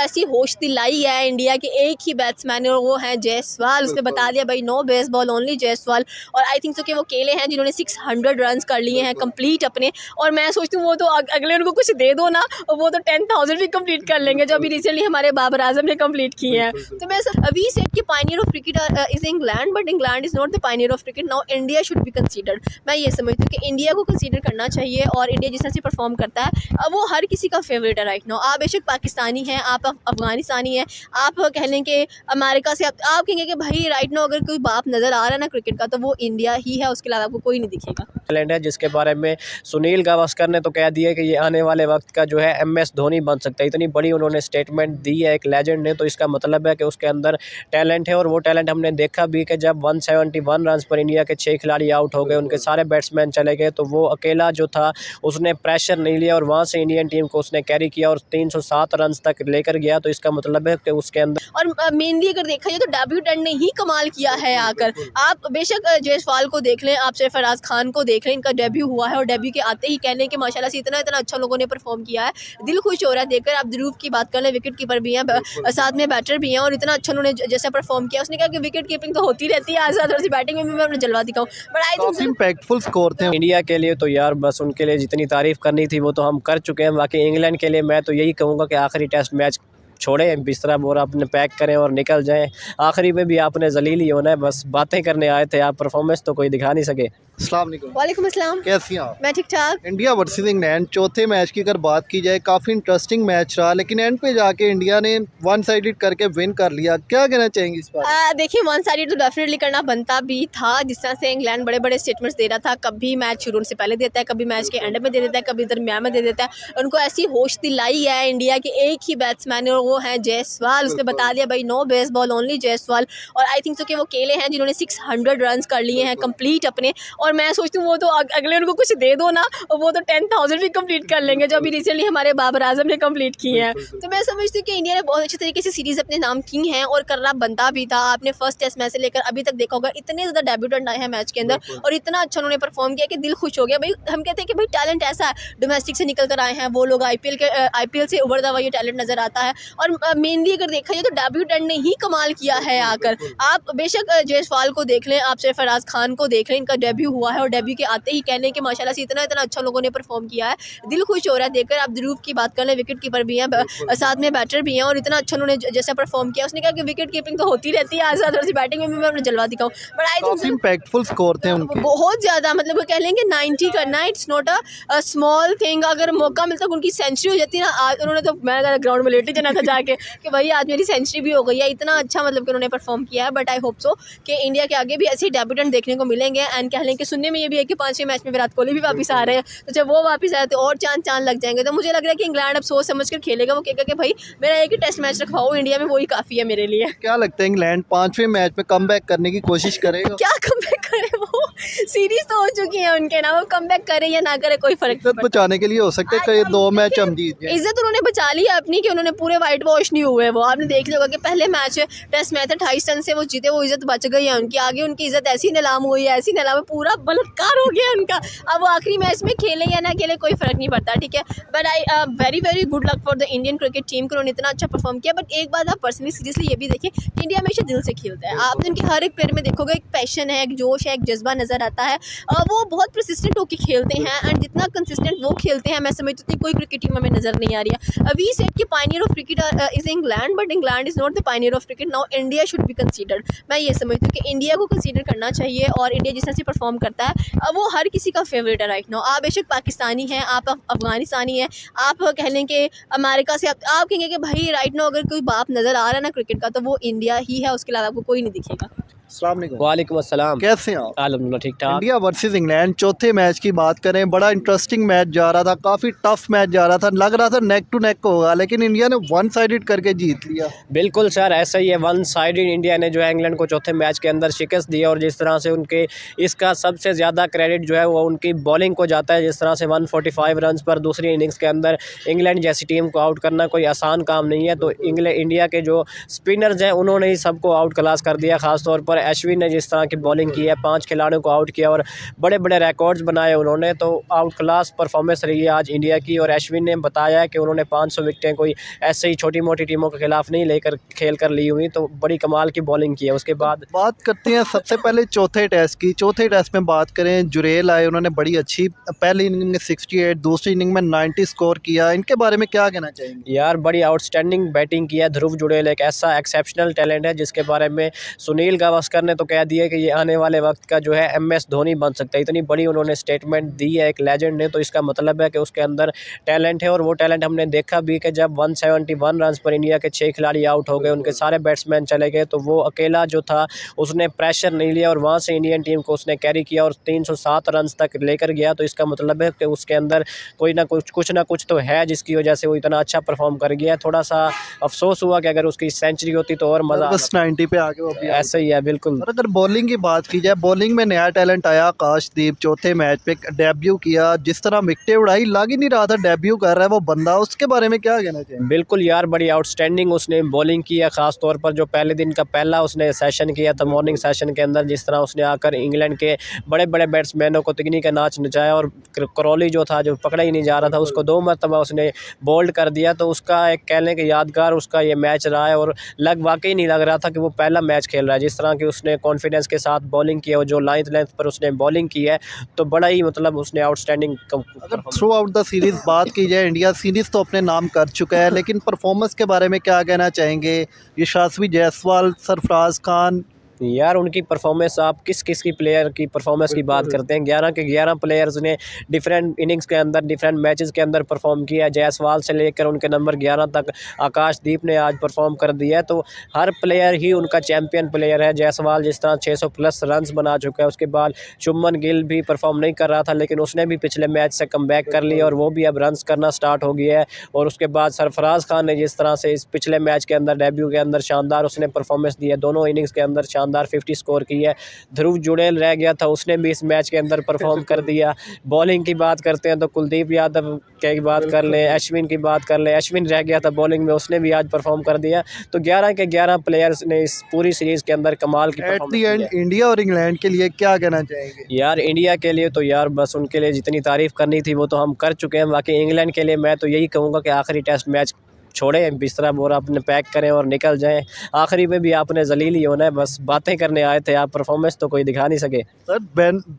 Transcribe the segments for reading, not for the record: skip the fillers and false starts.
ऐसी होश दिलाई है इंडिया के एक ही बैट्समैन है और वो है जायसवाल। उसने बता दिया भाई नो बेसबॉल ओनली जायसवाल। और आई थिंक सो कि वो अकेले हैं जिन्होंने 600 रन कर लिए हैं कंप्लीट अपने। और मैं सोचती हूँ वो तो अगले उनको कुछ दे दो ना, वो तो 10,000 भी कंप्लीट कर लेंगे जो अभी रिसेंटली हमारे बाबर आजम ने कंप्लीट किए हैं। तो मैं वी सेड कि Pioneer of cricket is England, but England is not the Pioneer of cricket. Now India should be considered. मैं ये समझती हूँ कि इंडिया को कंसीडर करना चाहिए और इंडिया जिस तरह से परफॉर्म करता है वो हर किसी का फेवरेट है राइट नाउ। आप बेशक पाकिस्तानी हैं, आप अफगानिस्तानी हैं, आप कह लें कि अमेरिका से, आप कहेंगे कि भाई राइट नाउ अगर कोई बाप नज़र आ रहा है ना क्रिकेट का तो वो इंडिया ही है, उसके अलावा आपको कोई नहीं दिखेगा। टैलेंट है जिसके बारे में सुनील गावस्कर ने तो कह दिया कि ये आने वाले वक्त का जो है MS धोनी बन सकता है। इतनी बड़ी उन्होंने स्टेटमेंट दी है एक लेजेंड ने, तो इसका मतलब है कि उसके अंदर टैलेंट है। और वो टैलेंट हमने देखा भी कि जब 171 रन पर इंडिया के 6 खिलाड़ी आउट हो गए, उनके सारे बैट्समैन चले गए, तो वो अकेला जो था उसने प्रेशर नहीं लिया और वहाँ से इंडियन टीम को उसने कैरी किया और 307 रन तक लेकर गया। तो इसका मतलब है कि उसके अंदर, और मेनली अगर देखा जाए तो डेब्यूटेंट ने ही कमाल किया है आकर। आप बेशक जायसवाल को देख लें, आप सरफराज खान को देख लें, इनका डेब्यू हुआ है और डेब्यू के आते ही कह लें कि माशाल्लाह से इतना अच्छा लोगों ने परफॉर्म किया है, दिल खुश हो रहा है देखकर। आप ध्रुव की बात कर लें, विकेट कीपर भी हैं, साथ में बैटर भी हैं और इतना अच्छा उन्होंने जैसे परफॉर्म किया। उसने कहा कि विकेट कीपिंग तो होती रहती है, आज थोड़ी सी बैटिंग में भी मैं अपने जलवा दिखाऊं। But I think impactful score थे इंडिया के लिए तो यार बस उनके लिए जितनी तारीफ करनी थी वो तो हम कर चुके हैं। बाकी इंग्लैंड के लिए मैं तो यही कहूँगा कि आखिरी टेस्ट मैच छोड़ें, बिस्तरा बोरा अपने पैक करें और निकल जाएं। आखिरी में भी आपने जलील ही होना है, बस बातें करने आए थे, आप परफॉर्मेंस तो कोई दिखा नहीं सके। अस्सलाम वालेकुम। वालेकुम अस्सलाम। कैसी हैं आप? मैं ठीक ठाक। इंडिया वर्सेस इंग्लैंड चौथे मैच की अगर बात की जाए काफ़ी इंटरेस्टिंग मैच रहा, लेकिन एंड पे जाके इंडिया ने वन साइडेड करके विन कर लिया। क्या कहना चाहेंगे इस बार? देखिए वन साइडेड तो डेफिनेटली करना बनता भी था। जिस तरह से इंग्लैंड बड़े बड़े स्टेटमेंट्स दे रहा था, कभी मैच शुरू होने से पहले देता है, कभी मैच के एंड में दे देता है, कभी दरमियान में दे देता है। उनको ऐसी होश दिलाई है इंडिया के एक ही बैट्समैन है और वो है जायसवाल। उसने बता दिया भाई नो बेसबॉल ओनली जायसवाल। और आई थिंक सो कि वो अकेले हैं जिन्होंने 600 रन कर लिए हैं कंप्लीट अपने। और मैं सोचती हूँ वो तो अगले उनको कुछ दे दो ना, वो तो 10,000 भी कंप्लीट कर लेंगे जो अभी रिसेंटली हमारे बाबर आजम ने कंप्लीट किए हैं। तो मैं समझती हूँ कि इंडिया ने बहुत अच्छे तरीके से सीरीज़ अपने नाम की हैं और करना बनता भी था। आपने फर्स्ट टेस्ट मैच से लेकर अभी तक देखा होगा, इतने ज़्यादा डेब्यूटेंट आए हैं मैच के अंदर और इतना अच्छा उन्होंने परफॉर्म किया कि दिल खुश हो गया। भाई हम कहते हैं कि भाई टैलेंट ऐसा है, डोमेस्टिक से निकल कर आए हैं वो लोग, IPL से उभरता हुआ ये टैलेंट नज़र आता है। और मेनली अगर देखा जाए तो डेब्यूटेंट ने ही कमाल किया है आकर। आप बेशक जायसवाल को देख लें, आप सरफराज खान को देख लें, इनका डेब्यू हुआ है और डेब्यू के आते ही कह लें कि माशाल्लाह से इतना अच्छा लोगों ने परफॉर्म किया है, दिल खुश हो रहा है देखकर। आप ध्रुव की बात कर लें, विकेट कीपर भी हैं, साथ में बैटर भी हैं और इतना अच्छा उन्होंने जैसे परफॉर्म किया। उसने कहा कि विकेट कीपिंग तो होती रहती है, आज थोड़ी सी बैटिंग में भी मैं अपने जलवा दिखाऊं। But I think impactful score थे उनके बहुत ज़्यादा, मतलब वो कह लेंगे 90 करना, it's not a small thing. अगर मौका मिलता उनकी सेंचुरी हो जाती ना, आज उन्होंने तो मैं ग्राउंड में लेटे जाना था जाके कि भाई आज मेरी सेंचुरी भी हो गई है। इतना अच्छा मतलब कि उन्होंने परफॉर्म किया है। बट आई होप सो कि इंडिया के आगे भी ऐसे डेब्यूटेंट देखने को मिलेंगे। एंड कह लें कि सुनने में ये भी है कि 5वें मैच में विराट कोहली भी वापस आ रहे हैं, तो जब वो वापस आए तो और चांद लग जाएंगे। तो मुझे लग रहा है कि इंग्लैंड अब सोच समझ कर खेलेगा। वो कहेगा कि भाई मेरा एक ही टेस्ट मैच रखवाओ इंडिया में, वही काफ़ी है मेरे लिए। क्या लगता है इंग्लैंड 5वें मैच में कमबैक करने की कोशिश करेगा? क्या कमबैक करे, वो सीरीज तो हो चुकी है उनके ना, वो कमबैक करे या ना करे कोई फर्क इज्जत बचाने के लिए हो सकता है कि 2 मैच हम जीत जाएं। इज्जत उन्होंने बचा ली है अपनी कि उन्होंने पूरे वाइट वॉश नहीं हुए। वो आपने देख लिया होगा कि पहले मैच टेस्ट मैच 28 रन से वो जीते, वो इज्जत बच गई है उनकी। आगे उनकी इज्जत ऐसी नीलाम हुई है, ऐसी नीलाम, पूरा बलात्कार हो गया उनका। अब वो आखिरी मैच में खेले या ना खेले कोई फर्क नहीं पड़ता, ठीक है। But I very good luck for the Indian cricket team कि उन्होंने इतना अच्छा परफॉर्म किया। बट एक बात आप पर्सनली सीरियसली ये भी देखिए कि इंडिया हमेशा दिल से खेलता है। आपने उनके हर एक प्लेयर में देखोगे एक पैशन है, एक जोश है, एक जज्बा नज़र आता है। वो बहुत परसिस्टेंट होकर खेलते हैं एंड जितना कंसिस्टेंट वो खेलते हैं मैं समझती हूँ कोई क्रिकेट टीम हमें नज़र नहीं आ रही है। वी सेड कि Pioneer of cricket is England, but England is not the Pioneer of cricket. Now India should be considered. मैं ये समझती हूँ कि इंडिया को कंसीडर करना चाहिए और इंडिया जिस तरह से परफॉर्म करता है वो हर किसी का फेवरेट है राइट नाउ। आप बेशक पाकिस्तानी हैं, आप अफगानिस्तानी हैं, आप कह लें कि अमेरिका से, आप कहेंगे कि भाई राइट नाउ अगर कोई बाप नज़र आ रहा है ना क्रिकेट का तो वो इंडिया ही है, उसके अलावा आपको कोई नहीं दिखेगा। अस्सलाम वालेकुम। वालेकुम अस्सलाम। कैसे हैं आप? अल्हम्दुलिल्लाह ठीक ठाक। इंडिया वर्सेस इंग्लैंड चौथे मैच की बात करें, बड़ा इंटरेस्टिंग मैच जा रहा था, काफ़ी टफ मैच जा रहा था, लग रहा था नेक टू नेक होगा, लेकिन इंडिया ने वन साइडेड करके जीत लिया। बिल्कुल सर, ऐसा ही है। वन साइडेड इंडिया ने जो है इंग्लैंड को चौथे मैच के अंदर शिकस्त दी और जिस तरह से उनके इसका सबसे ज़्यादा क्रेडिट जो है वो उनकी बॉलिंग को जाता है। जिस तरह से 145 रन पर दूसरी इनिंग्स के अंदर इंग्लैंड जैसी टीम को आउट करना कोई आसान काम नहीं है। तो इंडिया के जो स्पिनर्स हैं उन्होंने ही सबको आउट क्लास कर दिया। ख़ासतौर पर पर अश्विन ने जिस तरह की बॉलिंग की है, 5 खिलाड़ियों को आउट किया और बड़े बड़े रिकॉर्ड्स बनाए उन्होंने, तो आउट क्लास परफॉर्मेंस रही है आज इंडिया की। और अश्विन ने बताया है कि उन्होंने 500 विकेटें कोई ऐसे ही छोटी मोटी टीमों के खिलाफ नहीं लेकर खेल कर ली हुई, तो बड़ी कमाल की बॉलिंग की है। उसके बाद बात करते हैं सबसे पहले चौथे टेस्ट की। चौथे टेस्ट में बात करें, जुरेल आए, उन्होंने बड़ी अच्छी पहली इनिंग में 68, दूसरी इनिंग में 90 स्कोर किया। इनके बारे में क्या कहना चाहेंगे? यार बड़ी आउटस्टैंडिंग बैटिंग की है। ध्रुव जुड़ेल एक ऐसा एक्सेप्शनल टैलेंट है जिसके बारे में सुनील गावस्कर ने तो कह दिया कि ये आने वाले वक्त का जो है MS धोनी बन सकता है। इतनी बड़ी उन्होंने स्टेटमेंट दी है एक लेजेंड ने, तो इसका मतलब है कि उसके अंदर टैलेंट है। और वो टैलेंट हमने देखा भी कि जब 171 रन पर इंडिया के 6 खिलाड़ी आउट हो गए, उनके सारे बैट्समैन चले गए, तो वो अकेला जो था उसने प्रेशर नहीं लिया और वहाँ से इंडियन टीम को उसने कैरी किया और 307 रन तक लेकर गया। तो इसका मतलब है कि उसके अंदर कोई ना कुछ तो है जिसकी वजह से वो इतना अच्छा परफॉर्म कर गया। थोड़ा सा अफसोस हुआ कि अगर उसकी सेंचुरी होती तो और मज़ा बस 90 पे आगे वो भी ऐसा ही है बिल्कुल। और अगर बॉलिंग की बात की जाए, बॉलिंग में नया टैलेंट आया आकाशदीप, चौथे मैच पे डेब्यू किया। जिस तरह विकेटें उड़ाई, लग ही नहीं रहा था डेब्यू कर रहा है वो बंदा। उसके बारे में क्या कहना चाहिए? बिल्कुल यार, बड़ी आउटस्टैंडिंग उसने बॉलिंग की है। ख़ास तौर पर जो पहले दिन का पहला उसने सेशन किया था मॉर्निंग सेशन के अंदर, जिस तरह उसने आकर इंग्लैंड के बड़े बड़े बैट्समैनों को तिगनी का नाच नचाया और क्रॉली जो था, जो पकड़ा ही नहीं जा रहा था, उसको 2 मरतबा उसने बोल्ड कर दिया। तो उसका एक कहने के यादगार उसका ये मैच रहा है और वाकई नहीं लग रहा था कि वो पहला मैच खेल रहा है। जिस तरह की उसने कॉन्फिडेंस के साथ बॉलिंग की है और जो लेंथ पर उसने बॉलिंग की है, तो बड़ा ही मतलब उसने आउटस्टैंडिंग। अगर थ्रू आउट द सीरीज़ बात की जाए, इंडिया सीरीज़ तो अपने नाम कर चुका है, लेकिन परफॉर्मेंस के बारे में क्या कहना चाहेंगे? यशस्वी जायसवाल, सरफराज खान। यार उनकी परफॉर्मेंस, आप किस की प्लेयर की परफॉर्मेंस की बात करते हैं? 11 के 11 प्लेयर्स ने डिफरेंट इनिंग्स के अंदर, डिफरेंट मैचेस के अंदर परफॉर्म किया है। जायसवाल से लेकर उनके नंबर 11 तक आकाशदीप ने आज परफॉर्म कर दिया है। तो हर प्लेयर ही उनका चैम्पियन प्लेयर है। जायसवाल जिस तरह 600 प्लस रन्स बना चुका है। उसके बाद शुभमन गिल भी परफॉर्म नहीं कर रहा था, लेकिन उसने भी पिछले मैच से कमबैक कर लिया और वो भी अब रन्स करना स्टार्ट हो गया है। और उसके बाद सरफराज खान ने जिस तरह से इस पिछले मैच के अंदर डेब्यू के अंदर शानदार उसने परफॉर्मेंस दी है, दोनों इनिंग्स के अंदर शानदार 50 स्कोर की है। ध्रुव जुड़ेल रह गया था, उसने भी इस मैच के अंदर परफॉर्म कर दिया। बॉलिंग की बात करते हैं तो कुलदीप यादव की बात कर लें, अश्विन की बात कर लें। अश्विन रह गया था बॉलिंग में, उसने भी आज परफॉर्म कर दिया। तो 11 के 11 प्लेयर्स ने इस पूरी सीरीज़ के अंदर कमाल की एट द एंड इंडिया और इंग्लैंड के लिए क्या कहना चाहेंगे? यार इंडिया के लिए तो यार बस उनके लिए जितनी तारीफ़ करनी थी वो तो हम कर चुके हैं। बाकी इंग्लैंड के लिए मैं तो यही कहूँगा कि आखिरी टेस्ट मैच छोड़ें, बिस्तरा बोरा अपने पैक करें और निकल जाएं। आखिरी में भी आपने जलील ही होना है, बस बातें करने आए थे आप, परफॉर्मेंस तो कोई दिखा नहीं सके। सर,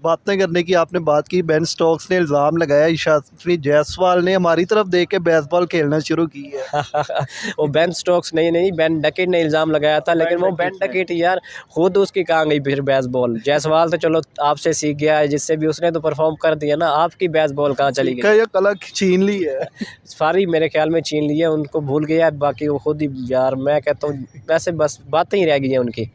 बातें करने की आपने बात की। बेन स्टोक्स ने इल्ज़ाम लगाया यशस्वी जायसवाल ने हमारी तरफ देख के बेसबॉल खेलना शुरू की है। वो बेन स्टोक्स नहीं, बेन डकेट ने इल्ज़ाम लगाया था, लेकिन वो बेन डकेट यार खुद उसकी कहाँ गई फिर बेसबॉल। जायसवाल तो चलो आपसे सीख गया है, जिससे भी उसने तो परफॉर्म कर दिया ना, आपकी बेसबॉल कहाँ चली गई? ये कलक छीन ली है। सारी मेरे ख्याल में छीन ली है, उनको भूल गया। बाकी वो खुद ही यार, मैं कहता हूँ वैसे बस बातें ही रह गई हैं उनकी।